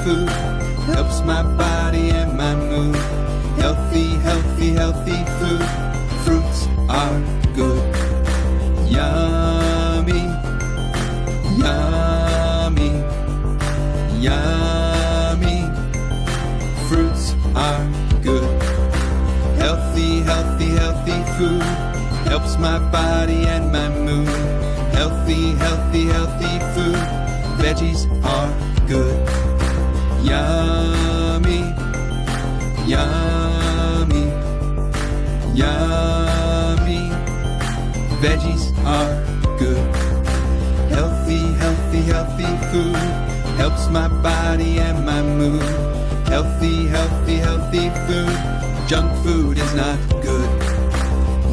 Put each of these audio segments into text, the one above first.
food helps my body and my mood. Healthy, healthy, healthy food. Fruits are good. Yummy, yummy, yummy. Fruits are good. Healthy, healthy, healthy food helps my body and my mood. Healthy, healthy, healthy food. Veggies are good. Yummy, yummy, yummy. Veggies are good. Healthy, healthy, healthy food helps my body and my mood. Healthy, healthy, healthy food. Junk food is not good.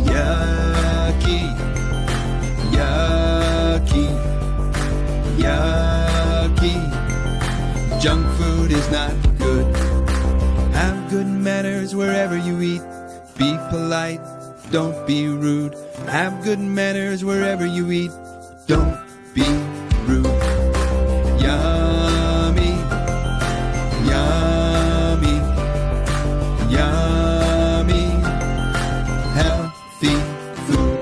Yucky, yucky, yucky. Junk food is not good. Have good manners wherever you eat. Be polite, don't be rude. Have good manners wherever you eat. Don't be rude. Yummy, yummy, yummy. Healthy food.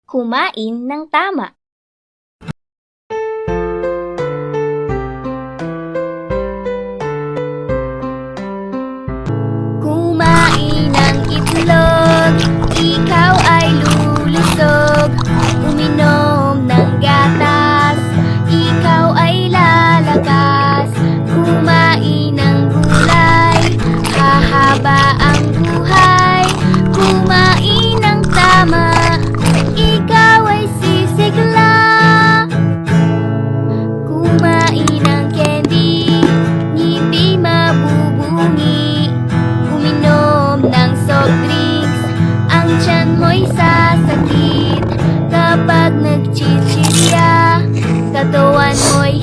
Kumain ng tama. Kumain ng itlog, ikaw ay lulusog. Uminom ng gatas, ikaw ay lalakas. Kumain ng gulay, hahaba ang buhay. Kumain ng tama, ikaw ay sisigla. Kumain ng candy, ngiti mabubungi. Uminom ng soft drinks, ang tiyan mo'y sasakit. Kapag nagchichirya, katawan mo'y